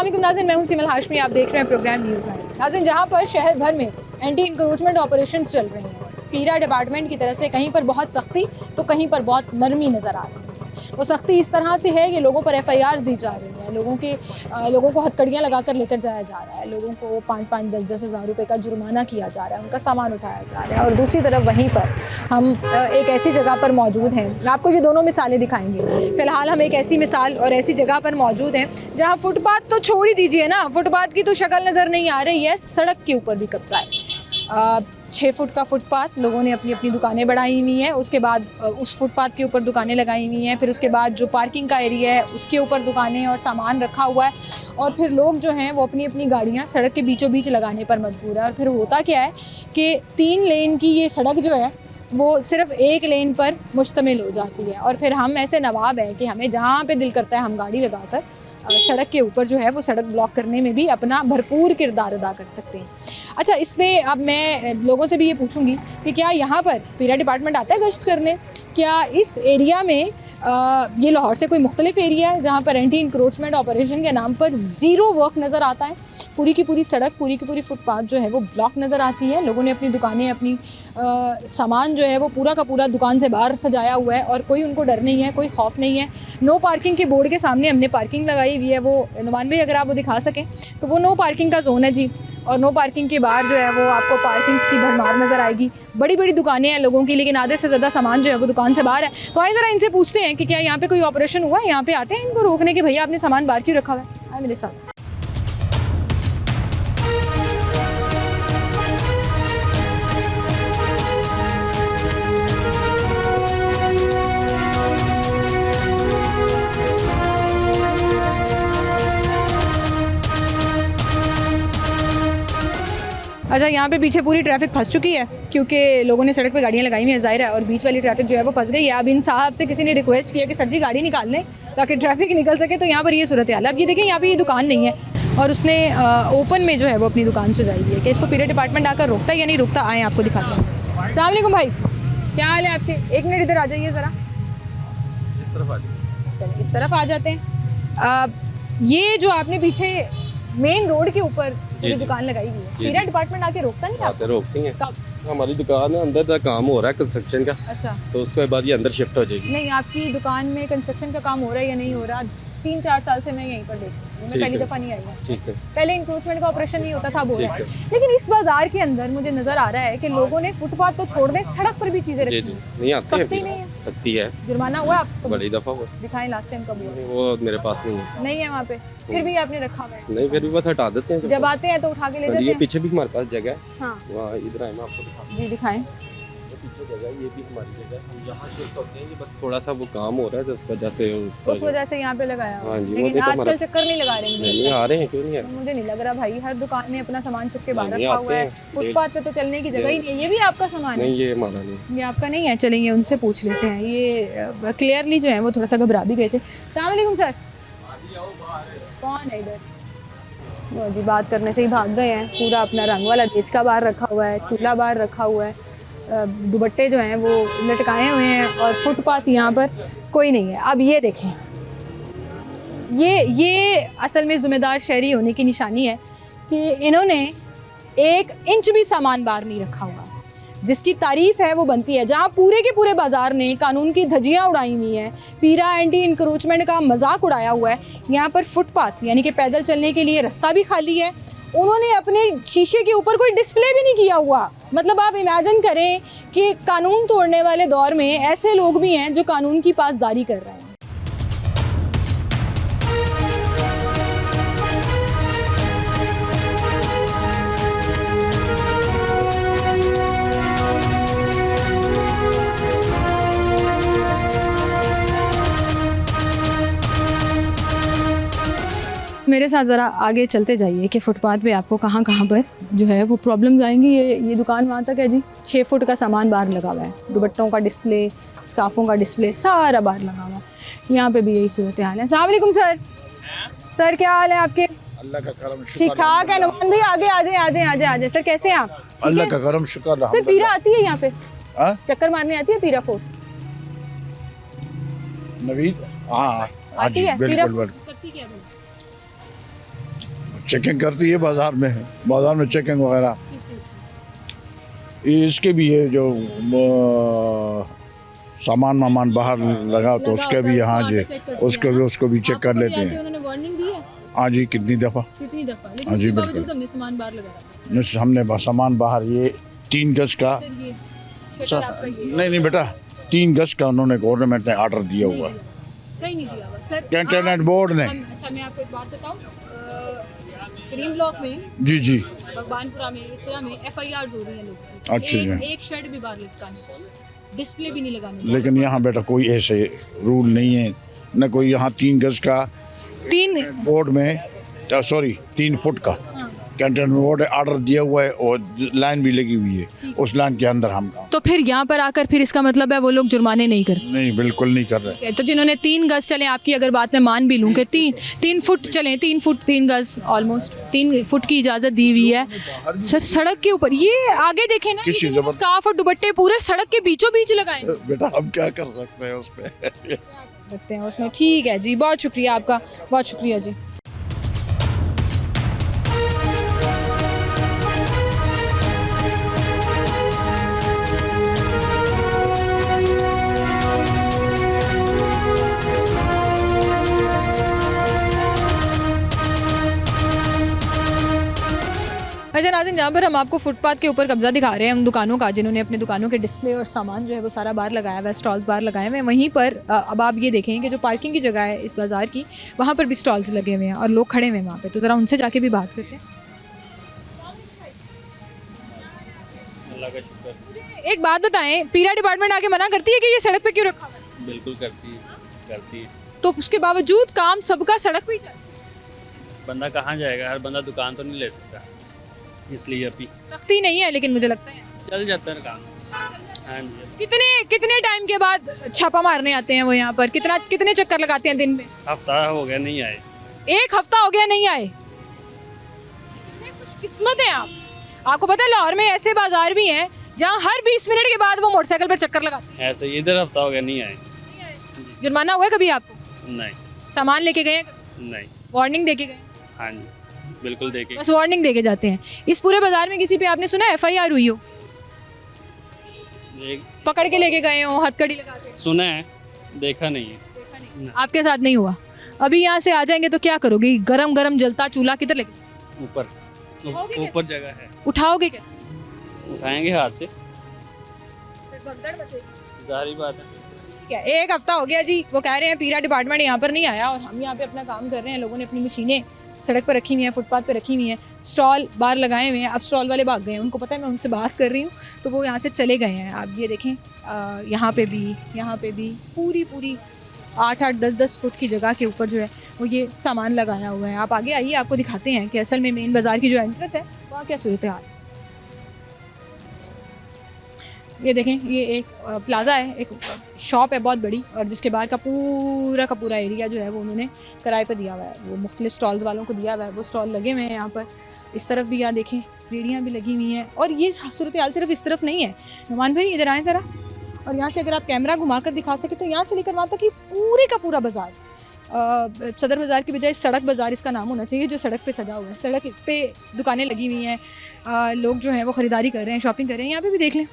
अस्सलाम वालेकुम नाज़रीन, मैं हूं सिमल हाशमी। आप देख रहे हैं प्रोग्राम न्यूज़ लाइव। नाज़रीन, जहां पर शहर भर में एंटी इंक्रोचमेंट ऑपरेशन चल रहे हैं, पीरा डिपार्टमेंट की तरफ से कहीं पर बहुत सख्ती तो कहीं पर बहुत नरमी नज़र आ रही है। वो सख्ती इस तरह से है कि लोगों पर FIR दी जा रही है, लोगों को हथकड़ियाँ लगा कर लेकर जाया जा रहा है, लोगों को 5-5, 10-10 हज़ार रुपये का जुर्माना किया जा रहा है, उनका सामान उठाया जा रहा है। और दूसरी तरफ वहीं पर हम एक ऐसी जगह पर मौजूद हैं, आपको ये दोनों मिसालें दिखाएंगे। फ़िलहाल हम एक ऐसी मिसाल और ऐसी जगह पर मौजूद हैं जहाँ फुटपाथ तो छोड़ ही दीजिए ना, फुटपाथ की तो शक्ल नज़र नहीं आ रही है, सड़क के ऊपर भी कब्जा है। 6 फुट का फुटपाथ, लोगों ने अपनी अपनी दुकानें बढ़ाई हुई हैं, उसके बाद उस फुटपाथ के ऊपर दुकानें लगाई हुई हैं, फिर उसके बाद जो पार्किंग का एरिया है उसके ऊपर दुकानें और सामान रखा हुआ है, और फिर लोग जो हैं वो अपनी अपनी गाड़ियाँ सड़क के बीचों बीच लगाने पर मजबूर है। और फिर होता क्या है कि 3 लेन की ये सड़क जो है वो सिर्फ 1 लेन पर मुश्तमिल हो जाती है, और फिर हम ऐसे नवाब हैं कि हमें जहाँ पे दिल करता है हम गाड़ी लगाकर सड़क के ऊपर जो है वो सड़क ब्लॉक करने में भी अपना भरपूर किरदार अदा कर सकते हैं। अच्छा, इसमें अब मैं लोगों से भी ये पूछूंगी कि क्या यहाँ पर पीरा डिपार्टमेंट आता है गश्त करने? क्या इस एरिया में ये लाहौर से कोई मुख्तलिफ एरिया है जहाँ पर एंटी इंक्रोचमेंट ऑपरेशन के नाम पर ज़ीरो वर्क नज़र आता है? पूरी की पूरी सड़क, पूरी की पूरी फुटपाथ जो है वो ब्लॉक नज़र आती है, लोगों ने अपनी दुकानें, अपनी सामान जो है वो पूरा का पूरा दुकान से बाहर सजाया हुआ है, और कोई उनको डर नहीं है, कोई खौफ नहीं है। नो पार्किंग के बोर्ड के सामने हमने पार्किंग लगाई हुई है, वो नुमान भाई अगर आप वो दिखा सकें तो वो नो पार्किंग का जोन है जी, और नो पार्किंग के बाहर जो है वो आपको पार्किंग्स की भरमार नज़र आएगी। बड़ी बड़ी दुकानें हैं लोगों की, लेकिन आधे से ज़्यादा सामान जो है वो दुकान से बाहर है। तो आइए ज़रा इनसे पूछते हैं कि क्या यहाँ पे कोई ऑपरेशन हुआ है, यहाँ पे आते हैं इनको रोकने के, भैया आपने सामान बाहर क्यों रखा हुआ है? आए मेरे साथ। अच्छा, यहाँ पे पीछे पूरी ट्रैफिक फंस चुकी है क्योंकि लोगों ने सड़क पे गाड़ियाँ लगाई हुई हैं, ज़ाहिर है, और बीच वाली ट्रैफिक जो है वो फंस गई है। अब इन साहब से किसी ने रिक्वेस्ट किया कि सर जी गाड़ी निकाल लें ताकि ट्रैफिक निकल सके, तो यहाँ पर ये सूरत हाल है। अब ये देखें, यहाँ पे ये दुकान नहीं है और उसने ओपन में जो है वो अपनी दुकान सजाई हुई है कि इसको पीरा डिपार्टमेंट आकर रोकता है या नहीं रोकता। आएँ आपको दिखाते हैं। अस्सलाम वालेकुम भाई, क्या हाल है आपके? 1 मिनट इधर आ जाइए ज़रा, इस तरफ आ जाइए। इस तरफ आ जाते हैं। ये जो आपने पीछे मेन रोड के ऊपर ये दुकान लगाई हुई है, पीरा डिपार्टमेंट आके रोकता नहीं? आते रोकती हैं। कब? हमारी दुकान है, अंदर का काम हो रहा है कंस्ट्रक्शन का, अच्छा, तो उसके बाद ये अंदर शिफ्ट हो जाएगी। नहीं, आपकी दुकान में कंस्ट्रक्शन का काम हो रहा है या नहीं हो रहा? 3-4 साल से मैं यहीं पर देख रही हूँ, मैं पहली दफ़ा नहीं आई हूँ। ठीक है, पहले इंक्रोचमेंट का ऑपरेशन नहीं होता था, अब हो रहा है। ठीक है। लेकिन इस बाजार के अंदर मुझे नजर आ रहा है कि लोगों ने फुटपाथ तो छोड़ दें, सड़क पर भी चीजें जी रखी जी, हैं। नहीं आते सख्ती हैं, नहीं है? सख्ती है, जुर्माना हुआ आपको? बड़ी दफ़ा हुआ। दिखाएं लास्ट टाइम कब हुआ? वो मेरे पास नहीं है। नहीं है वहाँ पे, फिर भी आपने रखा हुआ है? नहीं, फिर भी बस हटा देते हैं। जब आते हैं तो उठा के ले जाते ये हैं? पीछे भी हमारे पास जगह है, हाँ वहाँ इधर आए मैं आपको दिखा। जी, दिखाएं। पीछे जगह है, ये भी हमारी जगह है, हम यहाँ शिफ्ट होते हैं। ये बस थोड़ा सा वो काम हो रहा है तो उस वजह से उस वजह से यहाँ पे लगाया हुआ हाँ है। जी, वो लेकिन देखो आजकल हमारा- चक्कर नहीं लगा रहे नहीं आ रहे हैं, क्यों नहीं आ रहे? मुझे नहीं लग रहा भाई, हर दुकान ने अपना सामान चुप के बाहर नहीं, रखा आते हुआ है, हैं। फुटपाथ पे तो चलने की जगह ही नहीं है। ये भी आपका सामान है? नहीं, ये हमारा नहीं। ये आपका नहीं है? चलेंगे उनसे पूछ लेते हैं। ये क्लियरली जो है वो थोड़ा सा घबरा भी गए थे। अस्सलाम वालेकुम सर, कौन है इधर? वो जी बात करने से ही भाग गए हैं। पूरा अपना रंग वाला देचका बाहर रखा हुआ है, चूल्हा बाहर रखा हुआ है, दुपट्टे जो हैं वो लटकाए हुए हैं, और फुटपाथ यहाँ पर कोई नहीं है। अब ये देखें, ये असल में ज़िम्मेदार शहरी होने की निशानी है कि इन्होंने 1 इंच भी सामान बाहर नहीं रखा हुआ, जिसकी तारीफ़ है वो बनती है। जहाँ पूरे के पूरे बाज़ार ने कानून की धज्जियाँ उड़ाई हुई हैं, पीरा एंटी इंक्रोचमेंट का मजाक उड़ाया हुआ है, यहाँ पर फुटपाथ यानी कि पैदल चलने के लिए रास्ता भी खाली है। उन्होंने अपने शीशे के ऊपर कोई डिस्प्ले भी नहीं किया हुआ। मतलब आप इमेजिन करें कि कानून तोड़ने वाले दौर में ऐसे लोग भी हैं जो कानून की पासदारी कर रहे हैं। मेरे साथ ज़रा आगे चलते जाइए कि फुटपाथ पे आपको कहाँ कहाँ पर जो है वो प्रॉब्लम्स आएंगी। ये दुकान वहाँ तक है जी, 6 फुट का सामान बाहर लगा हुआ है, दुपट्टों का डिस्प्ले, स्कार्फों का डिस्प्ले, सारा बाहर लगा हुआ है। यहाँ पे भी यही सूरत हाल है। अस्सलाम वालेकुम सर, सर क्या हाल है आपके? अल्लाह का करम शुक्र। ठीक ठाक है। नुमान भाई आगे आ जाए, आ जाए, आ जाए, आ जाए। सर कैसे हैं आप? अल्लाह का करम शुक्र। सर पीरा आती है यहाँ पे? हाँ? चक्कर मारने आती है पीरा फोर्स? नवीद, हाँ आती है पीरा बिल्कुल। करती क्या है? चेकिंग करती है बाजार में चेकिंग वगैरह। ये इसके भी है जो सामान बाहर लगा तो उसके भी हाँ जी, उसको भी चेक कर लेते हैं। उन्होंने वार्निंग दी है हाँ जी, कितनी दफ़ा। लेकिन हाँ जी, उसके बिल्कुल। बावजूद हमने सामान बाहर लगा रखा नहीं, हमने सामान बाहर ये 3 गज का है। ये शटर सर, आपका ये है। नहीं बेटा 3 गज का उन्होंने गवर्नमेंट ने ऑर्डर दिया हुआ है, कहीं नहीं दिया हुआ सर। कैंटनमेंट बोर्ड ने। अच्छा मैं आपको एक बात बताऊं, ग्रीन ब्लॉक में, जी भगवानपुरा में, इसरा में FIR हो रही है लोग की। अच्छा जी। एक शेड भी बाहर लटकाने, डिस्प्ले भी नहीं लगाने। लेकिन यहाँ बेटा कोई ऐसे रूल नहीं है, न कोई यहाँ 3 गज का 3 बोर्ड में, सॉरी 3 फुट का कैंटनमेंट बोर्ड ने ऑर्डर दिया हुआ है और लाइन भी लगी हुई है, उस लाइन के अंदर हम काम तो फिर यहाँ पर आकर फिर इसका मतलब है वो लोग जुर्माने नहीं करते। नहीं, बिल्कुल नहीं कर रहे। तो जिन्होंने 3 गज चले, आपकी अगर बात मैं मान भी लूँ कि 3 फुट चले, 3 फुट 3 गज ऑलमोस्ट 3 फुट की इजाज़त दी हुई है सर। सड़क के ऊपर ये आगे देखें ना, किसी जबरदस्त- स्कार्फ और दुपट्टे पूरे सड़क के बीचों बीच लगाए बेटा हम क्या कर सकते हैं उस पर। लगते हैं उसमें। ठीक है जी, बहुत शुक्रिया आपका, बहुत शुक्रिया जी। अच्छा नाज़रीन, जहाँ पर हम आपको फुटपाथ के ऊपर कब्जा दिखा रहे हैं उन दुकानों का जिन्होंने अपने दुकानों के डिस्प्ले और सामान जो है वो सारा बाहर लगाया हुआ है, स्टॉल्स बाहर लगाए हुए हैं। वहीं पर अब आप ये देखें कि जो पार्किंग की जगह है इस बाज़ार की, वहाँ पर भी स्टॉल्स लगे हुए हैं और लोग खड़े हुए हैं वहाँ पे। तो ज़रा उनसे जाके भी बात करते हैं। अल्लाह का शुक्र। एक बात बताएं, पीरा डिपार्टमेंट आके मना करती है कि ये सड़क पे क्यों रखा हुआ है? बिल्कुल करती है। तो उसके बावजूद काम सबका सड़क पे ही चल रहा है। बंदा कहाँ जाएगा, हर बंदा दुकान तो नहीं ले सकता, इसलिए अभी सख्ती नहीं है, लेकिन मुझे लगता है चल जाता है काम। हाँ जी, कितने टाइम के बाद छापा मारने आते हैं वो यहाँ पर? कितने चक्कर लगाते हैं दिन में? हफ्ता हो गया नहीं आए। 1 हफ्ता हो गया नहीं आए। कितने खुशकिस्मत हैं आप। आपको पता है लाहौर में ऐसे बाजार भी हैं जहाँ हर 20 मिनट के बाद वो मोटरसाइकिल पर चक्कर लगाते ऐसे ही इधर हफ्ता हो गया नहीं आए। हैं। जुर्माना हुआ है कभी आपको? नहीं सामान लेके गए हैं कभी? नहीं। वार्निंग देके गए हैं? हाँ जी, बिल्कुल देखे। बस वार्निंग देके जाते हैं। इस पूरे बाजार में किसी पे आपने सुना FIR हुई हो? एक पकड़ के लेके गए हो, हथकड़ी लगा के? सुना है, देखा नहीं है। ना। आपके साथ नहीं हुआ? अभी यहाँ से आ जाएंगे तो क्या करोगे? गरम गरम जलता चूल्हा किधर लेके ऊपर उठाओगे कैसे? ऊपर जगह है, उठाओगे कैसे? उठाएंगे हाथ से, फिर भगदड़ मचेगी। जाहिर बात है। ठीक है, 1 हफ्ता हो गया जी, वो कह रहे हैं पीरा डिपार्टमेंट यहाँ पर नहीं आया और हम यहाँ पे अपना काम कर रहे हैं। लोगों ने अपनी मशीनें सड़क पर रखी हुई हैं, फुटपाथ पर रखी हुई हैं, स्टॉल बाहर लगाए हुए हैं। अब स्टॉल वाले भाग गए हैं, उनको पता है मैं उनसे बात कर रही हूँ तो वो यहाँ से चले गए हैं। आप ये देखें, यहाँ पे भी पूरी 8-8, 10-10 फुट की जगह के ऊपर जो है वो ये सामान लगाया हुआ है। आप आगे आइए, आपको दिखाते हैं कि असल में मेन बाज़ार की जो एंट्रेंस है वहाँ क्या सूरत हाल है। ये देखें, ये एक प्लाजा है, एक शॉप है बहुत बड़ी, और जिसके बाहर का पूरा एरिया जो है वो उन्होंने किराए पर दिया हुआ है। वो मुख्तलिफ स्टॉल्स वालों को दिया हुआ है, वो स्टॉल लगे हुए हैं यहाँ पर। इस तरफ भी यहाँ देखें रेहड़ियाँ भी लगी हुई हैं। और ये सूरत हाल सिर्फ इस तरफ नहीं है। नुमान भाई इधर आएँ ज़रा, और यहाँ से अगर आप कैमरा घुमा कर दिखा सकें तो यहाँ से लेकर वहाँ तक कि पूरे का पूरा बाज़ार, सदर बाज़ार की बजाय सड़क बाज़ार इसका नाम होना चाहिए, जो सड़क पे सजा हुआ है। सड़क पे दुकानें लगी हुई हैं, लोग जो हैं वो ख़रीदारी कर रहे हैं, शॉपिंग कर रहे हैं। यहाँ पे भी देख लें।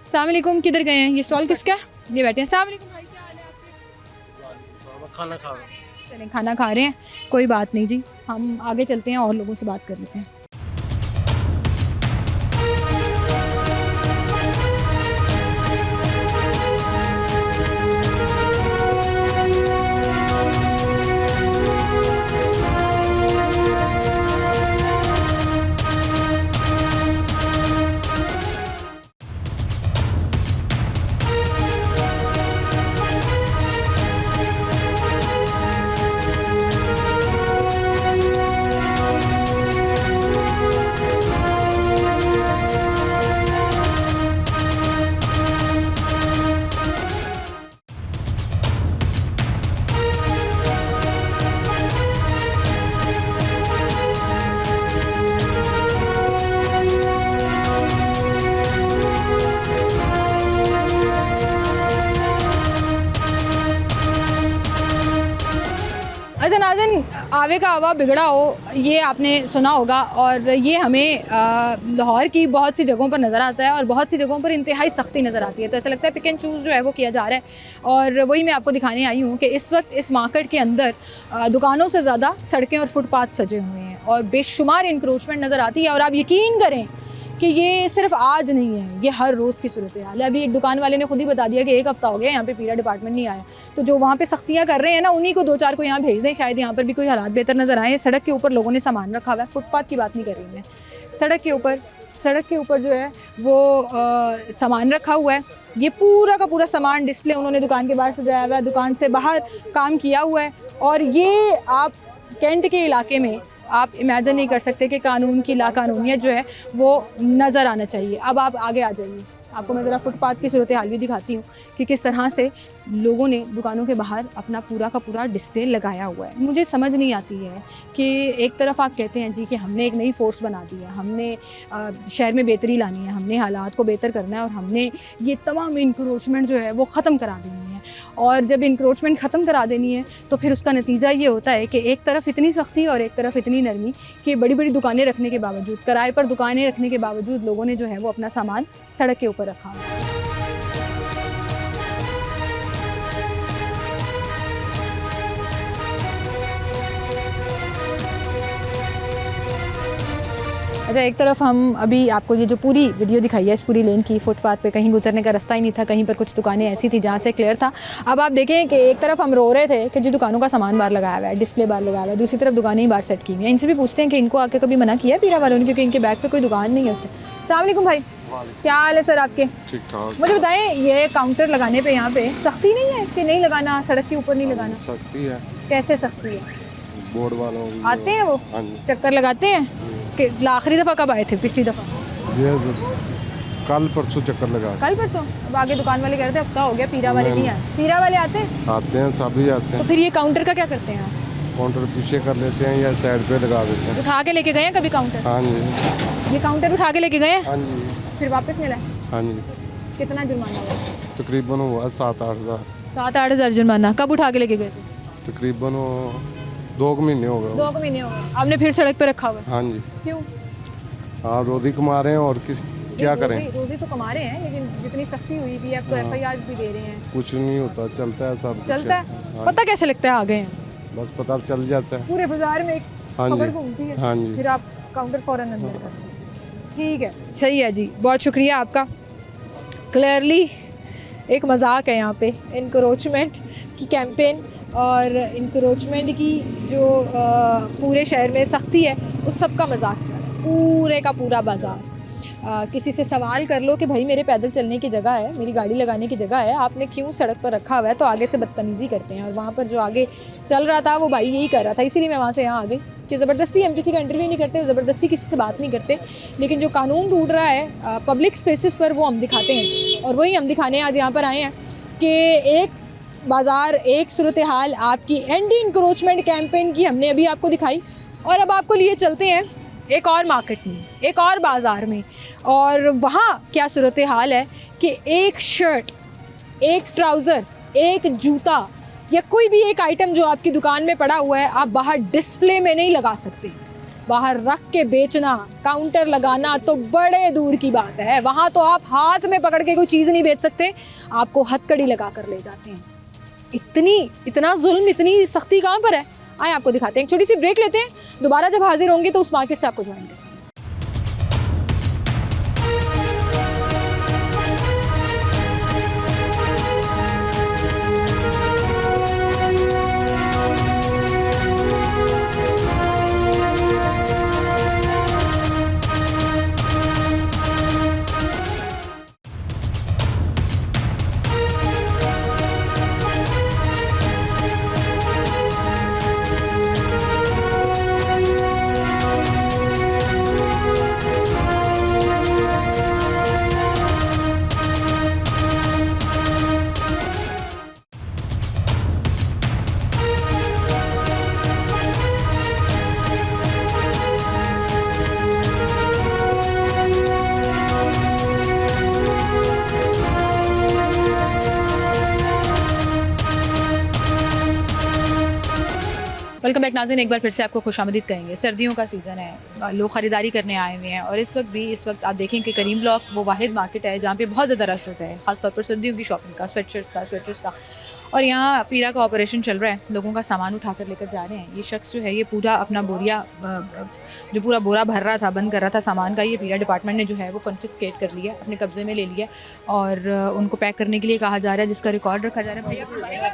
अस्सलाम वालेकुम, किधर गए हैं? ये स्टॉल किसका है? ये बैठे हैं। अस्सलाम वालेकुम भाई, क्या हाल है आपके? खाना खा रहे हैं। चलें, खाना खा रहे हैं, कोई बात नहीं जी, हम आगे चलते हैं और लोगों से बात कर लेते हैं। वैसे नाज़रीन, आवे का हवा बिगड़ा हो ये आपने सुना होगा, और ये हमें लाहौर की बहुत सी जगहों पर नज़र आता है और बहुत सी जगहों पर इंतहाई सख्ती नज़र आती है। तो ऐसा लगता है पिक एंड चूज़ जो है वो किया जा रहा है, और वही मैं आपको दिखाने आई हूँ कि इस वक्त इस मार्केट के अंदर दुकानों से ज़्यादा सड़कें और फुटपाथ सजे हुए हैं और बेशुमार इंक्रोचमेंट नज़र आती है। और आप यकीन करें कि ये सिर्फ आज नहीं है, ये हर रोज़ की सूरत हाल है। अभी एक दुकान वाले ने खुद ही बता दिया कि 1 हफ़्ता हो गया यहाँ पे पीरा डिपार्टमेंट नहीं आया। तो जो वहाँ पे सख्तियाँ कर रहे हैं ना, उन्हीं को 2-4 को यहाँ भेज दें, शायद यहाँ पर भी कोई हालात बेहतर नज़र आए। सड़क के ऊपर लोगों ने सामान रखा हुआ है, फुटपाथ की बात नहीं कर रही मैं, सड़क के ऊपर जो है वो सामान रखा हुआ है। ये पूरा का पूरा सामान डिस्प्ले उन्होंने दुकान के बाहर सजाया हुआ है, दुकान से बाहर काम किया हुआ है। और ये आप कैंट के इलाके में आप इमेजिन नहीं कर सकते कि कानून की लाकानूनियत जो है वो नज़र आना चाहिए। अब आप आगे आ जाइए, आपको मैं ज़रा फुटपाथ की सूरत हाल भी दिखाती हूँ कि किस तरह से लोगों ने दुकानों के बाहर अपना पूरा का पूरा डिस्प्ले लगाया हुआ है। मुझे समझ नहीं आती है कि एक तरफ आप कहते हैं जी कि हमने एक नई फ़ोर्स बना दी है, हमने शहर में बेहतरी लानी है, हमने हालात को बेहतर करना है और हमने ये तमाम इंक्रोचमेंट जो है वो ख़त्म करा देनी है। और जब इंक्रोचमेंट ख़त्म करा देनी है तो फिर उसका नतीजा ये होता है कि एक तरफ इतनी सख्ती और एक तरफ इतनी नरमी कि बड़ी बड़ी दुकानें रखने के बावजूद, किराए पर दुकानें रखने के बावजूद लोगों ने जो है वो अपना सामान सड़क के ऊपर रखा है। अच्छा, एक तरफ हम अभी आपको ये जो पूरी वीडियो दिखाई है इस पूरी लेन की, फुटपाथ पे कहीं गुजरने का रास्ता ही नहीं था, कहीं पर कुछ दुकानें ऐसी थी जहाँ से क्लियर था। अब आप देखें कि एक तरफ हम रो रहे थे कि जो दुकानों का सामान बाहर लगाया हुआ है, डिस्प्ले बाहर लगाया हुआ है, दूसरी तरफ दुकानें ही बाहर सेट की हुई हैं। इनसे भी पूछते हैं कि इनको आके कभी मना किया है पीरा वालों ने, क्योंकि इनके बैग पे कोई दुकान नहीं है उससे। अस्सलाम वालेकुम भाई, क्या हाल है सर आपके? ठीक ठाक। मुझे बताएं, ये काउंटर लगाने पे यहाँ पे सख्ती नहीं है कि नहीं लगाना, सड़क के ऊपर नहीं लगाना? सख्ती है, कैसे सख्ती है? बोर्ड वालों आते हैं वो, चक्कर लगाते हैं कि आखिरी दफ़ा कब आए थे? पिछली दफ़ा ये कल परसों चक्कर लगा। कल परसों? अब आगे दुकान वाले कह रहे थे हफ्ता हो गया पीरा वाले नहीं आए। पीरा वाले आते हैं? आते हैं, सभी आते तो हैं। फिर ये काउंटर का क्या करते हैं आप? काउंटर पीछे कर लेते हैं या साइड पे लगा देते हैं। उठा के लेके गए हैं कभी काउंटर? हाँ जी, ये काउंटर उठा के लेके गए हैं, हाँ जी, फिर वापस मिला? हाँ जी। कितना जुर्माना हुआ? तकरीबन हुआ 7-8 हज़ार। 7-8 हज़ार जुर्माना। कब उठा के लेके गए थे? तकरीबन 2 महीने हो गए। 2 महीने हो गए। आपने फिर सड़क पे रखा हुआ है? हाँ जी। क्यों? हाँ, रोज़ी कमा रहे हैं और क्या करें। रोज़ी तो कमा रहे हैं, लेकिन जितनी सख्ती हुई भी है, अब तो FIR भी दे रहे हैं। कुछ नहीं होता, चलता है सब कुछ। चलता है? हाँ, पता कैसे लगता है आ गए हैं? बस पता चल जाता है। पूरे बाजार में एक हाँ खबर जी, घूमती है, हाँ जी। फिर आप काउंटर फ़ौरन अंदर कर दें। ठीक है, सही है जी, बहुत शुक्रिया आपका। क्लियरली एक मजाक है यहाँ पे, इंक्रोचमेंट की कैंपेन और इंक्रोचमेंट की जो पूरे शहर में सख्ती है उस सब का मजाक चल रहा है, पूरे का पूरा बाज़ार। किसी से सवाल कर लो कि भाई मेरे पैदल चलने की जगह है, मेरी गाड़ी लगाने की जगह है, आपने क्यों सड़क पर रखा हुआ है, तो आगे से बदतमीज़ी करते हैं। और वहाँ पर जो आगे चल रहा था वो भाई यही कर रहा था, इसीलिए मैं वहाँ से यहाँ आ गई कि ज़बरदस्ती हम किसी का इंटरव्यू नहीं करते, ज़बरदस्ती किसी से बात नहीं करते, लेकिन जो कानून टूट रहा है पब्लिक स्पेसिस पर वो हम दिखाते हैं। और वही हम दिखाने आज यहाँ पर आए हैं कि एक बाज़ार, एक सूरत हाल आपकी एंटी इंक्रोचमेंट कैंपेन की हमने अभी आपको दिखाई, और अब आपको लिए चलते हैं एक और मार्केट में, एक और बाज़ार में। और वहाँ क्या सूरत हाल है कि एक शर्ट, एक ट्राउज़र, एक जूता या कोई भी एक आइटम जो आपकी दुकान में पड़ा हुआ है, आप बाहर डिस्प्ले में नहीं लगा सकते। बाहर रख के बेचना, काउंटर लगाना तो बड़े दूर की बात है। वहाँ तो आप हाथ में पकड़ के कोई चीज़ नहीं बेच सकते, आपको हथकड़ी लगा कर ले जाते हैं। इतना जुल्म, इतनी सख्ती कहाँ पर है? आए आपको दिखाते हैं। एक छोटी सी ब्रेक लेते हैं, दोबारा जब हाजिर होंगे तो उस मार्केट से आपको ज्वाइन करेंगे। वेलकम बैक नाज़रीन, एक बार फिर से आपको खुशामदीद कहेंगे। सर्दियों का सीज़न है, लोग ख़रीदारी करने आए हुए हैं और इस वक्त आप देखें कि करीम ब्लॉक वो वाहिद मार्केट है जहाँ पे बहुत ज़्यादा रश होता है, ख़ासतौर पर सर्दियों की शॉपिंग का, स्वेटशर्ट्स का। और यहाँ पीरा का ऑपरेशन चल रहा है, लोगों का सामान उठा कर लेकर जा रहे हैं। ये शख्स जो है ये पूरा अपना बोरिया जो पूरा बोरा भर रहा था, बंद कर रहा था सामान का, ये पीरा डिपार्टमेंट ने जो है वो कन्फिस्केट कर लिया, अपने कब्ज़े में ले लिया और उनको पैक करने के लिए कहा जा रहा है, जिसका रिकॉर्ड रखा जा रहा है। भैया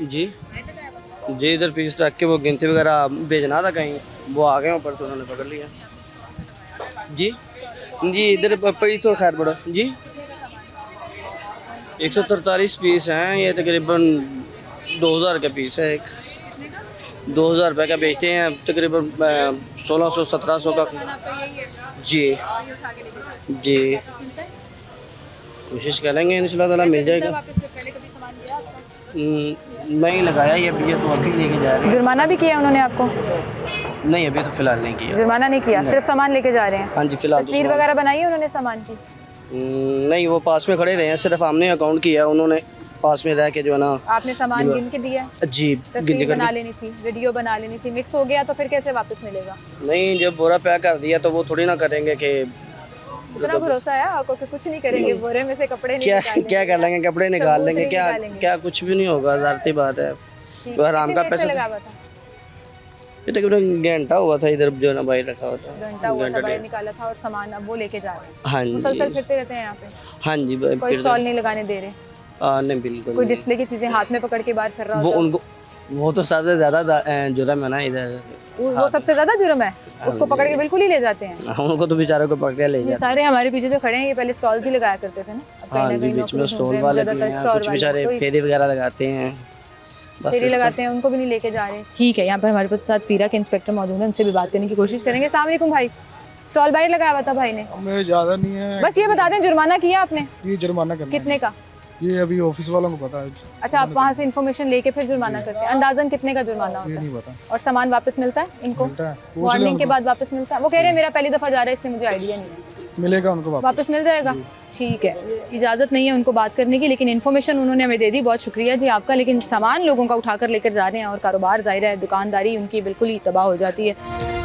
जी इधर पीस रख के वो गिनती वगैरह भेजना था कहीं, वो आ गए ऊपर तो उन्होंने पकड़ लिया। जी इधर पीस तो खैर बड़ा जी 143 पीस हैं, ये तकरीबन 2000 का पीस है। एक 2000 रुपये का बेचते हैं, तकरीबन 1600-1700 का। जी कोशिश करेंगे इंशाल्लाह ताला मिल जाएगा। नहीं लगाया, ये भैया तो अभी लेके जा रहे हैं। जुर्माना भी किया उन्होंने आपको? नहीं अभी तो फिलहाल नहीं किया। जुर्माना नहीं किया, सिर्फ सामान लेके जा रहे हैं। हाँ जी फिलहाल तो तस्वीर वगैरह बनाई है उन्होंने सामान की? नहीं वो पास में खड़े रहे हैं, सिर्फ हमने अकाउंट किया, उन्होंने पास में रह के जो है ना। आपने सामान गिन के दिया? जी तस्वीर बना लेनी थी, वीडियो बना लेनी थी। मिक्स हो गया तो फिर कैसे वापस मिलेगा? नहीं जब बोरा पैक कर दिया तो वो थोड़ी ना करेंगे कि इतना भरोसा है आपको कि कुछ नहीं करेंगे, बोरे में से कपड़े नहीं क्या निकालेंगे? क्या कर लेंगे, कपड़े निकाल लेंगे, क्या निकालेंगे। क्या कुछ भी नहीं होगा, ज़ाहिर सी बात है। तो आराम का पैसा लगा हुआ था? ये तकरीबन घंटा हुआ था इधर जो ना बाहर रखा होता है, घंटा हुआ था बाहर निकाला था और सामान अब वो लेके जा रहे हैं। हाँ जी मुसलसल फिरते रहते हैं यहाँ पे? हाँ जी कोई स्टॉल नहीं लगाने दे रहे? नहीं बिल्कुल कोई डिस्प्ले की चीजें हाथ में पकड़ के बाहर फिर रहा वो होता है? उनको वो तो सबसे ज़्यादा जुर्म है ना इधर, वो सबसे ज्यादा जुर्म है, उसको पकड़ के बिल्कुल ही ले जाते हैं। उनको तो बेचारों को पकड़ के ले ये जाते सारे हमारे पीछे जो खड़े हैं ये पहले स्टॉल्स ही लगाया करते थे ना, अब हैं। हाँ कहीं ना जी कहीं बीच में नौकरी स्टॉल ढूंढ रहे हैं, वाले भी ज्यादातर हैं, स्टॉल कुछ वाले, बेचारे कोई फेरी वगैरह लगाते हैं, बस फेरी लगाते हैं, उनको भी नहीं लेके जा रहे। ठीक है, यहाँ पर हमारे पास साथ पीरा के इंस्पेक्टर मौजूद हैं, उनसे भी बात करने की कोशिश करेंगे। अस्सलाम वालेकुम भाई, स्टॉल बाहर लगाया हुआ था भाई ने? हमें ज़्यादा नहीं है। बस ये बता दें जुर्माना किया आपने? ये जुर्माना करना कितने का? ये अभी ऑफिस वालों को पता है। अच्छा, आप वहाँ से इन्फॉर्मेशन लेके फिर जुर्माना करते हैं? अंदाजन कितने का जुर्माना ये होता नहीं है? पता। और सामान वापस मिलता है इनको? मिलता है, वार्निंग के बाद वापस मिलता है? वो कह रहे हैं मेरा पहली दफ़ा जा रहा है इसलिए मुझे आइडिया नहीं है। मिलेगा उनको वापस मिल जाएगा? ठीक है, इजाज़त नहीं है उनको बात करने की, लेकिन इन्फॉर्मेशन उन्होंने हमें दे दी, बहुत शुक्रिया जी आपका। लेकिन सामान लोगों का उठाकर लेकर जा रहे हैं और कारोबार ज़ाहिर है, दुकानदारी उनकी बिल्कुल ही तबाह हो जाती है।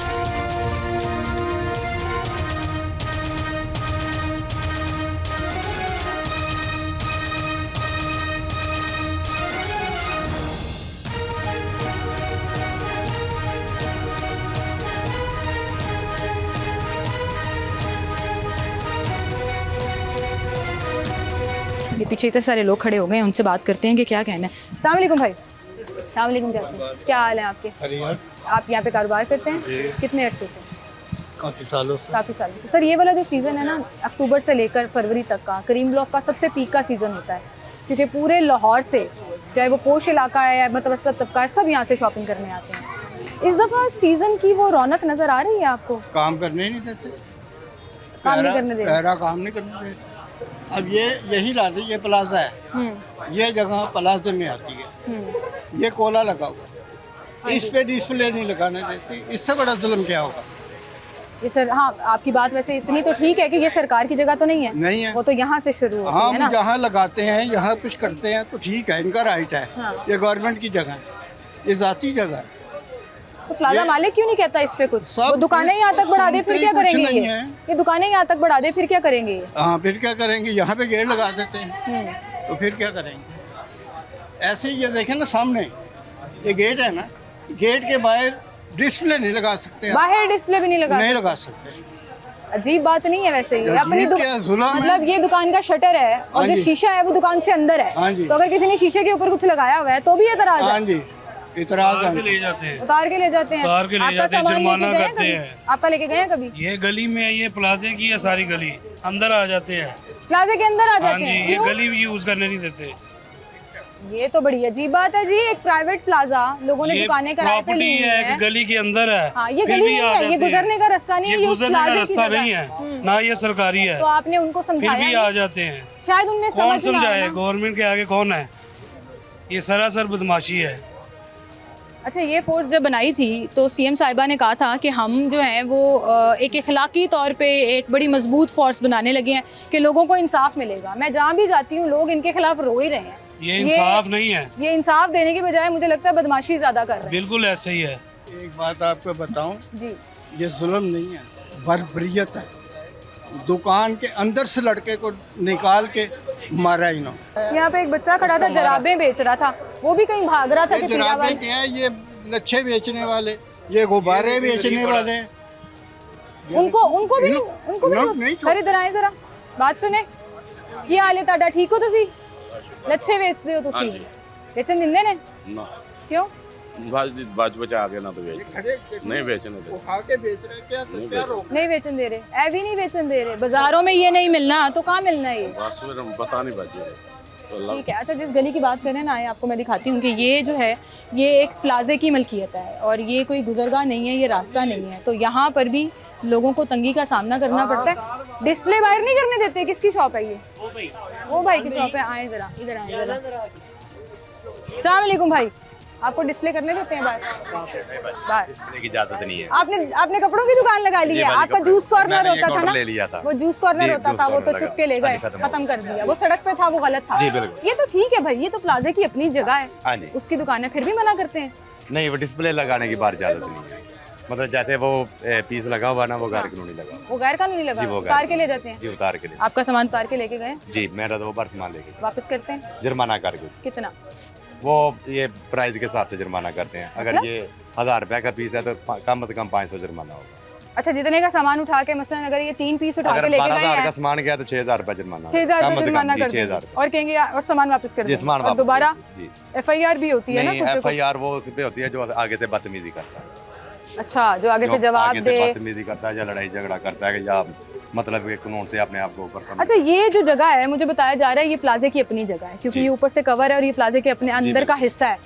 ये पीछे इतने सारे लोग खड़े हो गए हैं, उनसे बात करते हैं कि क्या कहना है। अस्सलाम वालेकुम भाई। अस्सलाम वालेकुम, क्या हाल है आपके? आप यहाँ पे कारोबार करते हैं कितने अर्से से? काफ़ी सालों से। काफ़ी सालों से। सर ये वाला जो सीज़न है ना, अक्टूबर से लेकर फरवरी तक का करीम ब्लॉक का सबसे पीक का सीज़न होता है, क्योंकि पूरे लाहौर से, चाहे वो पोश इलाका है या मतवसत तबका है, सब यहाँ से शॉपिंग करने आते हैं। इस दफ़ा सीज़न की वो रौनक नज़र आ रही है आपको? काम करने नहीं देते, काम नहीं करने दे? पहरा काम नहीं करने देते। अब यही ला रही, ये प्लाजा है, ये जगह प्लाजे में आती है, ये कोला लगा हुआ, इस पे डिस्प्ले नहीं लगाने देती, इससे बड़ा जुल्म क्या होगा? ये सर, हाँ आपकी बात वैसे इतनी तो ठीक है कि ये सरकार की जगह तो नहीं है, नहीं है, वो तो यहाँ से शुरू होती है ना। हम यहाँ लगाते हैं, यहाँ कुछ करते हैं तो ठीक है, इनका राइट है। हाँ। ये गवर्नमेंट की जगह है, ये जाती जगह है। तो प्लाजा मालिक क्यों नहीं कहता इस पे कुछ? सब वो दुकानें यहाँ तक बढ़ा दे फिर क्या सुनते ही कुछ करेंगे? नहीं है। ये दुकानें यहाँ तक बढ़ा दे फिर क्या करेंगे ये? हाँ फिर क्या करेंगे, यहाँ पे गेट लगा देते हैं तो फिर क्या करेंगे? ऐसे ही ये देखें ना सामने, ये गेट है ना, गेट के बाहर डिस्प्ले नहीं लगा सकते, बाहर डिस्प्ले भी नहीं लगा सकते। अजीब बात नहीं है वैसे ये? अपनी अजीब क्या, जुल्म है। मतलब ये दुकान का शटर है और हाँ जो जी। शीशा है वो दुकान से अंदर हाँ है, जी। तो अगर किसी ने शीशे के ऊपर कुछ लगाया हुआ है तो भी एतराज हाँ है? जी, इतराज है। ले जाते हैं, उतार के ले जाते हैं, उतार के ले आपका जाते हैं, सामान जुर्माना लेके गए हैं करते कभी? हैं। आपका लेके गए हैं कभी? ये गली में, ये प्लाजे की है सारी गली, अंदर आ जाते हैं। प्लाजे के अंदर आ हाँ जाते जी, हैं? ये क्यों? गली भी यूज करने नहीं देते। ये तो बड़ी अजीब बात है जी, एक प्राइवेट प्लाजा लोगों ने ये दुकानें किराए पे प्रॉपर्टी ली है, है। एक गली के अंदर है। हाँ, ये फिर गली भी नहीं आ है, ये जाते हैं। गुजरने का रास्ता नहीं है, ये ये उस गुजरने का प्लाजे की रास्ता जगह नहीं है, ना ये सरकारी है। तो आपने उनको फिर समझाया भी नहीं? आ जाते हैं। शायद उनमें कौन समझ ना समझाए? आया। गवर्नमेंट के आगे कौन है? ये सरासर बदमाशी है। अच्छा, ये फोर्स जब बनाई थी तो सीएम साहिबा ने कहा था कि हम जो हैं वो एक इखलाकी तौर पे एक बड़ी मजबूत फोर्स बनाने लगे हैं कि लोगों को इंसाफ मिलेगा। मैं जहाँ भी जाती हूँ लोग इनके खिलाफ रो ही रहे हैं। ये इंसाफ नहीं है, ये इंसाफ देने की बजाय मुझे लगता है बदमाशी ज्यादा कर रहे बिल्कुल ऐसे ही है। एक बात आपको बताऊं, हैं जी। ये जुल्म नहीं है, बर्बरियत है। दुकान के अंदर से लड़के को निकाल के मारा इन्होंने। यहाँ पे एक बच्चा खड़ा था, जराबें बेच रहा था, वो भी कहीं भाग रहा था ये कि जराबें क्या है, ये लच्छे बेचने वाले, ये गुब्बारे बेचने वाले। उनको भी नहीं। सर इधर आए जरा, बात सुने। की हाल है ताड़ा, ठीक हो तुसी? लच्छे बेचते हो तुसी? बेचन दिंदे ने? क्यों? बाज बचा आ गया ना तो नहीं बेचने दे। उठा के बेच रहे हैं, क्या रोक? नहीं बेचन दे रहे, ऐ भी नहीं बेचन दे रहे। बाजारों में ये नहीं मिलना तो कहाँ मिलना है ये? बस पता नहीं बाजी ठीक है। अच्छा, जिस गली की बात करें ना, आए आपको मैं दिखाती हूँ कि ये जो है ये एक प्लाजे की मलकियत है और ये कोई गुजरगाह नहीं है, ये रास्ता नहीं है। तो यहाँ पर भी लोगों को तंगी का सामना करना पड़ता है। डिस्प्ले बाहर नहीं करने देते। किसकी शॉप है ये? वो भाई की शॉप है। आए जरा, इधर आए जरा। अस्सलाम वालेकुम भाई, आपको डिस्प्ले करने देते हैं बाहर? बाहर की इजाजत नहीं है। आपने कपड़ों की दुकान लगा ली है। आपका जूस कॉर्नर होता था ना, ले लिया था। वो जूस कॉर्नर होता था, वो तो चुप के ले गए, खत्म कर दिया। वो सड़क पे था, वो गलत था। ये तो ठीक है भाई, ये तो प्लाजे की अपनी जगह है, उसकी दुकान है, फिर भी मना करते हैं। नहीं, वो डिस्प्ले लगाने की बार इजाजत नहीं है। मतलब जैसे वो पीस लगा हुआ ना, वो गैर कानूनी लगा। वो गैर कानूनी लगा, उतार के ले जाते हैं? जी, उतार के ले। आपका सामान उतार के लेके गए? जी, मेरा तो वो बार सामान लेके वापस करते हैं? जुर्माना करके। कितना? वो ये प्राइस के हिसाब से जुर्माना करते हैं। अगर ये 1000 रुपए का पीस है तो कम से कम 500 जुर्माना होगा। अच्छा, जितने का सामान उठा के, मसलन अगर ये 3 पीस उठा के लेके गए हैं, 12,000 का सामान गया तो 6,000 रुपए जुर्माना। 6,000 रुपए जुर्माना कर देंगे और कहेंगे और सामान वापस कर देंगे। सामान वापस दोबारा जी। FIR भी होती है ना? नहीं, FIR वो उस पे होती है जो आगे से बदतमीजी करता है। अच्छा, जो आगे से जवाब दे, बदतमीजी करता है या लड़ाई झगड़ा करता है या मतलब कि कानून से अपने आप को ऊपर समझ। अच्छा, ये जो जगह है मुझे बताया जा रहा है ये प्लाजे की अपनी जगह है, क्योंकि ये ऊपर से कवर है और ये प्लाजे के अपने अंदर का हिस्सा है।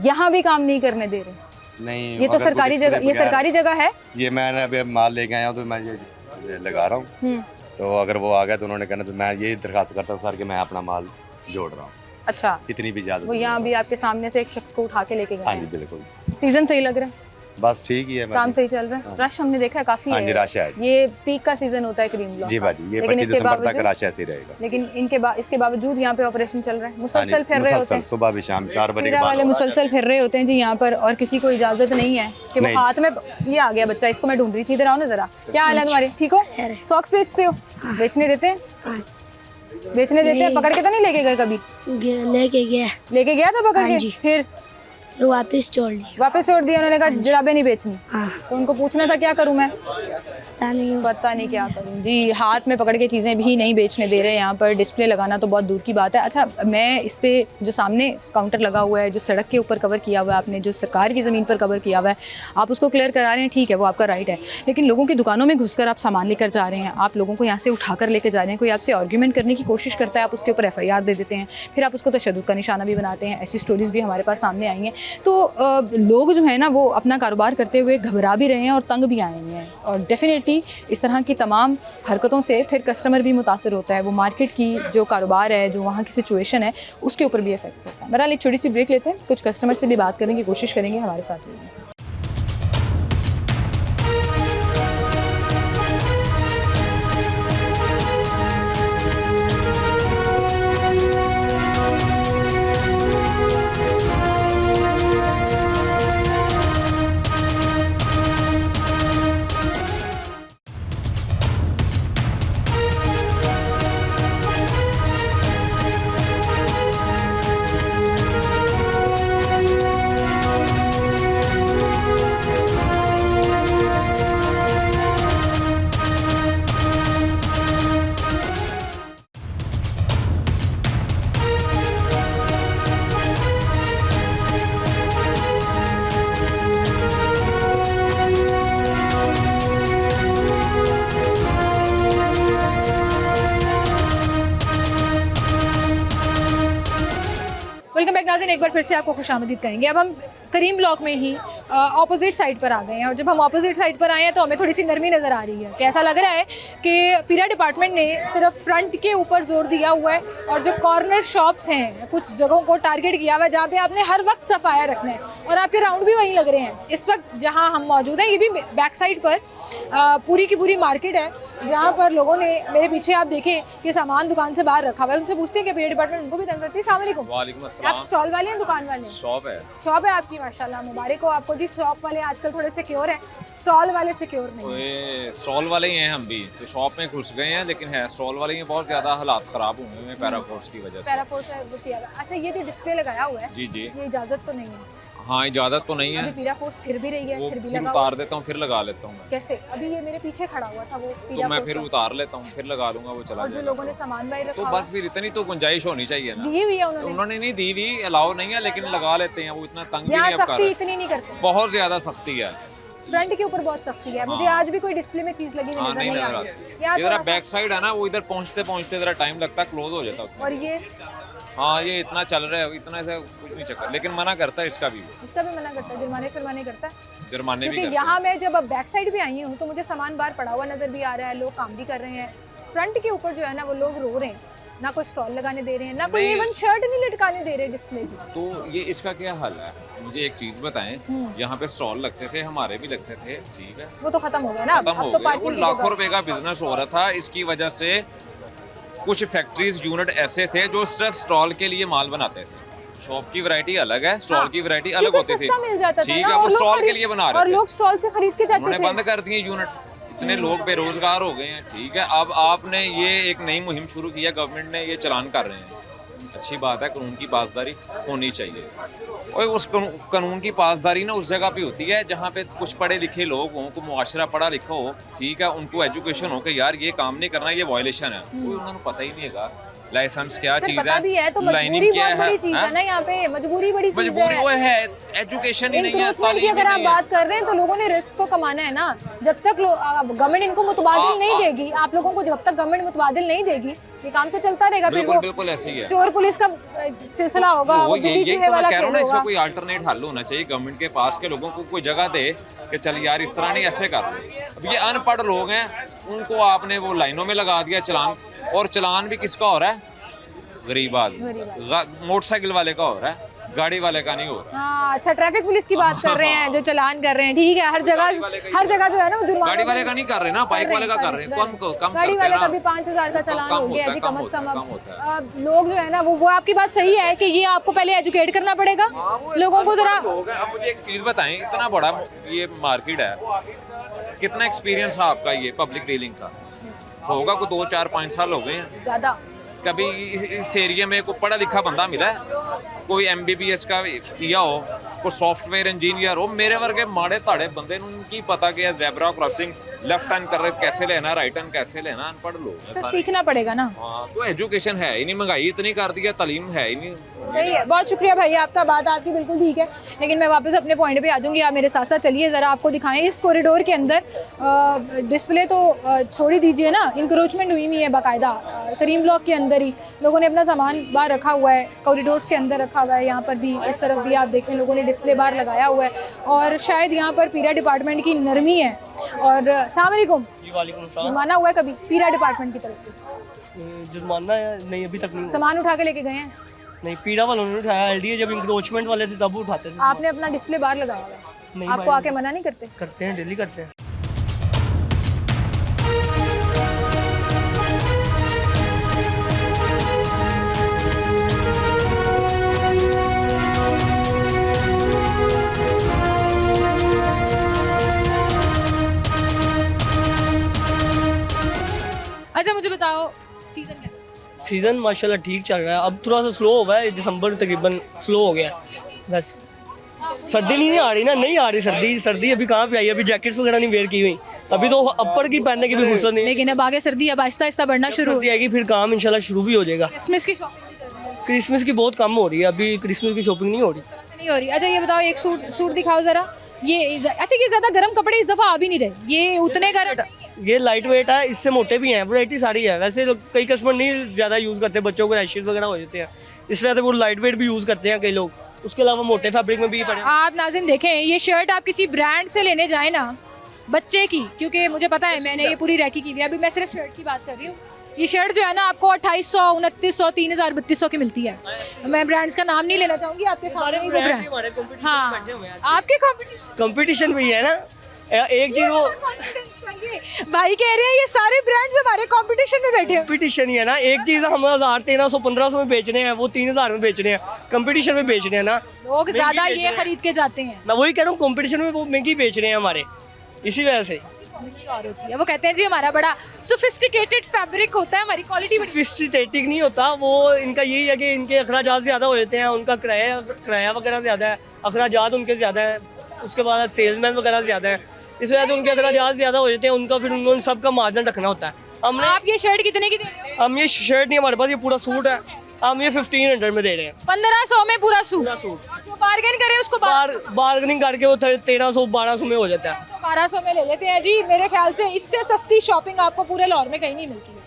यहाँ भी काम नहीं करने दे रहे? नहीं, ये तो सरकारी जगह, ये सरकारी जगह है। ये मैंने अभी माल लेके आया हूँ तो मैं ये लगा रहा हूँ। तो अगर वो आ गया तो उन्होंने कहना तो मैं यही दरखास्त करता हूँ सर कि मैं अपना माल जोड़ रहा हूँ। अच्छा, इतनी भी ज्यादा वो यहाँ भी आपके सामने से एक शख्स को उठा के लेके गए? हाँ जी, बिल्कुल। सीजन सही लग रहा है? बस ठीक ही है, काम सही चल रहा है। रश हमने देखा है काफी। हाँ जी, रश है। ये पीक का सीजन होता है क्रीम ब्लॉक जी बाजी, ये 25 दिसंबर तक रश ऐसे ही रहेगा। लेकिन इसके बावजूद यहाँ पे ऑपरेशन चल रहा है, मुसलसल फिर रहे होते हैं, सुबह भी शाम 4 बजे के वाले मुसलसल फिर रहे होते हैं जी यहाँ पर, और किसी को इजाजत नहीं है कि वो हाथ में। ये आ गया बच्चा, इसको मैं ढूंढ रही थी, इधर आओ ना जरा। क्या हाल है तुम्हारे, ठीक हो? सॉक्स बेचते हो? बेचने देते हैं? बेचने देते हैं? पकड़ के तो नहीं लेके गए कभी? लेके गया था पकड़ के, फिर वापस छोड़ दिया। वापस छोड़ दिया? उन्होंने कहा जराबें नहीं बेचनी। हाँ। तो उनको पूछना था क्या करूं मैं? पता नहीं क्या करूं जी। हाथ में पकड़ के चीज़ें भी नहीं बेचने दे रहे यहाँ पर। डिस्प्ले लगाना तो बहुत दूर की बात है। अच्छा, मैं इस पे जो सामने काउंटर लगा हुआ है, जो सड़क के ऊपर कवर किया हुआ है आपने, जो सरकार की ज़मीन पर कवर किया हुआ है, आप उसको क्लियर करा रहे हैं, ठीक है, वो आपका राइट है। लेकिन लोगों की दुकानों में घुसकर आप सामान लेकर जा रहे हैं, आप लोगों को यहाँ से उठा कर लेकर जा रहे हैं, कोई आपसे आर्ग्यूमेंट करने की कोशिश करता है, आप उसके ऊपर FIR दे देते हैं, फिर आप उसको तशद्दुद का निशाना भी बनाते हैं। ऐसी स्टोरीज़ भी हमारे पास सामने आई हैं। तो लोग जो है ना वो अपना कारोबार करते हुए घबरा भी रहे हैं और तंग भी आए हुए हैं। और डेफिनेटली इस तरह की तमाम हरकतों से फिर कस्टमर भी मुतासर होता है। वो मार्केट की जो कारोबार है, जो वहाँ की सिचुएशन है, उसके ऊपर भी इफेक्ट होता है। बहरहाल एक छोटी सी ब्रेक लेते हैं, कुछ कस्टमर से भी बात करने की कोशिश करेंगे, हमारे साथ रहिए। वेलकम बैक नाज़रीन, एक बार फिर से आपको खुशामदीद कहेंगे। अब हम करीम ब्लॉक में ही ऑपोजिट साइड पर आ गए हैं, और जब हम ऑपोजिट साइड पर आए हैं तो हमें थोड़ी सी नरमी नज़र आ रही है कि ऐसा लग रहा है कि पीरा डिपार्टमेंट ने सिर्फ फ्रंट के ऊपर जोर दिया हुआ है और जो कॉर्नर शॉप्स हैं कुछ जगहों को टारगेट किया हुआ है जहाँ पे आपने हर वक्त सफाया रखना है, और आपके राउंड भी वहीं लग रहे हैं। इस वक्त जहाँ हम मौजूद हैं ये भी बैक साइड पर पूरी की पूरी मार्केट है, जहाँ पर लोगों ने, मेरे पीछे आप देखें कि सामान दुकान से बाहर रखा हुआ है। उनसे पूछते हैं कि पीरा डिपार्टमेंट उनको भी तंग करती है। अस्सलाम वालेकुम। वालेकुम आप अस्सलाम। स्टॉल वाले हैं, दुकान वाले हैं? शॉप है। शॉप है आपकी, माशाल्लाह, मुबारक हो आपको जी। शॉप वाले आजकल थोड़े सिक्योर हैं, स्टॉल वाले सिक्योर नहीं हैं। ये स्टॉल वाले ही हैं हम भी, तो शॉप में घुस गए हैं, लेकिन है स्टॉल वाले ही बहुत ज़्यादा हालात ख़राब हुए हैं पैराफोर्स की वजह से। पैराफोर्स है वो किया हुआ है। अच्छा, ये जो डिस्प्ले लगाया हुआ है जी जी, ये इजाज़त तो नहीं है? हाँ इजाज़त तो नहीं है, अभी पैराफोर्स फिर भी रही है, वो फिर भी फिर लगा हुआ उतार देता हूँ फिर लगा लेता हूँ मैं, कैसे? अभी ये मेरे पीछे खड़ा हुआ था वो तो मैं फिर उतार लेता हूँ फिर लगा लूँगा, वो चला और जो जाएगा। लोगों ने सामान बाहर रखा तो हुआ बस फिर इतनी तो गुंजाइश होनी चाहिए ना। दी हुई है उन्होंने, उन्होंने नहीं दी हुई, अलाउ नहीं है, लेकिन लगा लेते हैं, वो इतना तंग भी यहाँ नहीं अब कर सख्ती रहे। इतनी नहीं करते, बहुत ज़्यादा सख्ती है, फ्रंट के ऊपर बहुत सख्ती है। मुझे हाँ। आज भी कोई डिस्प्ले में चीज़ लगी हुई हाँ नजर नहीं नहीं आ नजर रही। आती। यहाँ इधर थोड़ा बैक साइड है ना, वो इधर पहुँचते पहुँचते ज़रा टाइम लगता है, क्लोज हो जाता है। और ये हाँ ये इतना चल रहा है, इतना से कुछ नहीं चक्कर, लेकिन मना करता है इसका भी, इसका भी मना करता है, जुर्माने करता है। जुर्माने भी क्योंकि करता है। यहाँ मैं जब बैक साइड भी आई हूँ तो मुझे सामान बाहर पड़ा हुआ नजर भी आ रहा है, लोग काम भी कर रहे हैं। फ्रंट के ऊपर जो है ना वो लोग रो रहे हैं, ना कोई स्टॉल लगाने दे रहे हैं, ना कोई नहीं। इवन शर्ट नहीं लटकाने दे रहे डिस्प्ले की। तो ये इसका क्या हल है? मुझे एक चीज बताएं, यहाँ पे स्टॉल लगते थे, हमारे भी लगते थे, ठीक है, वो तो खत्म हो गया ना, खत्म अब हो तो गया, वो पार्किंग की लाखों जगह। रुपए का बिजनेस हो रहा था। इसकी वजह से कुछ फैक्ट्रीज यूनिट ऐसे थे जो सिर्फ स्टॉल के लिए माल बनाते थे। शॉप की वैरायटी अलग है, स्टॉल की वैरायटी अलग क्योंकि होती थी, सस्ता मिल जाता था ठीक ना, है, और वो लोग स्टॉल के खरीद- लिए बना और रहे थे, लोग स्टॉल से खरीद के जाते उन्होंने थे। बंद कर दिए यूनिट, इतने लोग बेरोजगार हो गए हैं, ठीक है। अब आपने ये एक नई मुहिम शुरू किया, गवर्नमेंट ने ये चलान कर रहे हैं, अच्छी बात है, कानून की पासदारी होनी चाहिए। और उस कानून की पासदारी ना उस जगह पे होती है जहाँ पे कुछ पढ़े लिखे लोग हों, को मुआशरा पढ़ा लिखा हो, ठीक है, उनको एजुकेशन हो कि यार ये काम नहीं करना, ये वायलेशन है, कोई उन्होंने पता ही नहीं है लाइसेंस क्या सर, चीज पता भी है तो लाइनिंग मजबूरी क्या बहुत बड़ी चीज हाँ? है ना, यहाँ पे मजबूरी बड़ी चीज मजबूरी वो है। है, एजुकेशन ही नहीं है, Encroachment की तालीम ही अगर आप नहीं है। बात कर रहे हैं तो लोगों ने रिस्क तो कमाना है ना। जब तक गवर्नमेंट इनको मुतबादिल नहीं देगी, आप लोगों को जब तक गवर्नमेंट मुतबादिल नहीं देगी, ये काम तो चलता रहेगा। फिर बिल्कुल वो बिल्कुल ऐसे ही है। चोर पुलिस का सिलसिला होगा, वो वो यही गुली चूहे तो मैं वाला कह रहा हूँ ना, खेल इसका होगा। कोई अल्टरनेट हल होना चाहिए गवर्नमेंट के पास, के लोगों को कोई जगह दे कि चल यार इस तरह नहीं, ऐसे कर लो। अब ये अनपढ़ लोग हैं, उनको आपने वो लाइनों में लगा दिया चलान, और चलान भी किसका हो रहा है? गरीब आदमी, मोटरसाइकिल वाले का हो रहा है, गाड़ी वाले का नहीं हो रहा। हाँ, अच्छा, ट्रैफिक पुलिस की बात कर रहे हैं जो चलान कर रहे हैं, ठीक है। हर जगह जो है ना वो जुर्माना, गाड़ी वाले का नहीं कर रहे ना, बाइक वाले का कर रहे हैं, कम गाड़ी करते वाले हैं का ना। भी 5,000 का चलान कम हो गया होता जी, है, कम कम से कम। होता है, कम होता है। अब लोग जो है ना वो आपकी बात सही है कि ये आपको पहले एजुकेट करना पड़ेगा लोगों को जरा। लोग हैं। अब मुझे एक चीज बताएं, इतना बड़ा ये मार्केट है, कितना एक्सपीरियंस है आपका ये पब्लिक डीलिंग का? होगा कोई 2, 4, 5 साल हो गए हैं। ज्यादा कभी इस एरिया में कोई पढ़ा लिखा बंदा मिला है, कोई MBBS का किया हो, कोई सॉफ्टवेयर इंजीनियर हो? मेरे वर्गे माड़े ताड़े बंदे उनकी पता कि ज़ेब्रा क्रॉसिंग लेफ्ट हैंड कर रहे कैसे लेना, राइट हैंड कैसे लेना, अनपढ़ लोग हैं तो सारे। सीखना पड़ेगा ना। हाँ, तो एजुकेशन है ही नहीं, महंगाई इतनी कर दी है, तालीम है ही नहीं। सही है, बहुत शुक्रिया भाई, आपका बात आपकी बिल्कुल ठीक है, लेकिन मैं वापस अपने पॉइंट पे आ जाऊंगी। आप मेरे साथ साथ चलिए, ज़रा आपको दिखाएं इस कॉरिडोर के अंदर डिस्प्ले तो छोड़ ही दीजिए ना, इंक्रोचमेंट हुई हुई है बाकायदा। करीम ब्लॉक के अंदर ही लोगों ने अपना सामान बाहर रखा हुआ है, कॉरिडोर्स के अंदर रखा हुआ है। यहाँ पर भी, इस तरफ भी आप देखें, लोगों ने डिस्प्ले बाहर लगाया हुआ है, और शायद यहाँ पर पीरा डिपार्टमेंट की नरमी है। और अस्सलाम वालेकुम, वालेकुम सलाम। जुर्माना हुआ है कभी पीरा डिपार्टमेंट की तरफ से? जुर्माना नहीं, अभी तक नहीं हुआ। सामान उठा के लेके गए हैं? नहीं, पीड़ा वालों ने उठाया, LDA जब इंक्रोचमेंट वाले थे तब उठाते थे। आपने अपना डिस्प्ले बाहर लगाया हुआ है, नहीं आपको भाई, आके मना नहीं करते? करते हैं, डेली करते हैं। अच्छा, मुझे बताओ सीजन कैसा? सीज़न माशाल्लाह ठीक चल रहा है, अब थोड़ा सा स्लो हुआ है, दिसंबर तकरीबन स्लो हो गया है बस। सर्दी नहीं आ रही ना, नहीं आ रही सर्दी, सर्दी अभी कहाँ पे आई, अभी जैकेट्स वगैरह नहीं वेयर की हुई, अभी तो अपर की पहनने की भी फुर्सत नहीं। लेकिन अब आगे सर्दी अब आहिस्ता आहिस्ता बढ़ना शुरू सर्दी आएगी फिर काम इंशाल्लाह शुरू भी हो जाएगा। क्रिसमस की शॉपिंग भी कर रहे हैं? क्रिसमस की बहुत कम हो रही है, अभी क्रिसमस की शॉपिंग नहीं हो रही। नहीं हो रही। अच्छा, ये बताओ, एक सूट दिखाओ जरा। अच्छा, ये ज्यादा गर्म कपड़े इस दफा आ भी नहीं रहे, ये उतने गर्म नहीं है। ये लाइट वेट है, इससे मोटे भी हैं, वैरायटी सारी है। वैसे लोग कई कस्टमर नहीं ज़्यादा यूज़ करते, बच्चों को रैशेज वगैरह हो जाते हैं, इस वजह से वो लाइट वेट भी यूज़ करते हैं कई लोग, उसके अलावा मोटे फैब्रिक में भी पड़े। आप नाज़रीन देखें, ये शर्ट आप किसी ब्रांड से लेने जाए ना बच्चे की, क्योंकि मुझे पता है मैंने ये पूरी रैकी की हुई है, अभी मैं सिर्फ शर्ट की बात कर रही हूँ। ये शर्ट जो है ना आपको 2800, 2900, 3000, 3200 की मिलती है। मैं ब्रांड्स का नाम नहीं लेना चाहूँगी, आपके सामने ही वो ब्रांड। हाँ, आपके कंपटीशन भी है ना, एक चीज वो भाई कह रहे हैं ये सारे ब्रांड्स हमारे कंपटीशन में बैठे हैं। कंपटीशन ही है ना, एक चीज हम 1000, 1300, 1500 में बेच रहे हैं, वो 3000 में बेच रहे हैं, कंपटीशन में बेच रहे हैं ना, लोग ज्यादा ये खरीद के जाते हैं। मैं वही कह रहा हूँ, कंपटीशन में वो महंगी बेच रहे हैं हमारे, इसी वजह से। और होती है, वो कहते हैं जी हमारा बड़ा सोफिस्टिकेटेड फैब्रिक होता है, हमारी क्वालिटी बड़ी सोफिस्टिकेटेड नहीं होता, वो इनका यही है कि इनके अखराजात ज़्यादा हो जाते हैं, उनका किराया वगैरह ज़्यादा है, अखराजात उनके ज़्यादा है, उसके बाद सेल्समैन वगैरह ज़्यादा है, इस वजह से उनके अखराजात ज़्यादा हो जाते हैं, उनका फिर उन सबका मार्जिन रखना होता है। हमने आप ये शर्ट कितने की दे रहे हो? हम ये शर्ट नहीं, हमारे पास ये पूरा सूट है, हम ये 1500 में दे रहे हैं। 1500 में पूरा सूट? जो बार्गेन करे उसको बार्गेनिंग करके वो 1300, 1200 में हो जाता है। 1200 में ले लेते हैं जी। मेरे ख्याल से इससे सस्ती शॉपिंग आपको पूरे लाहौर में कहीं नहीं मिलती है।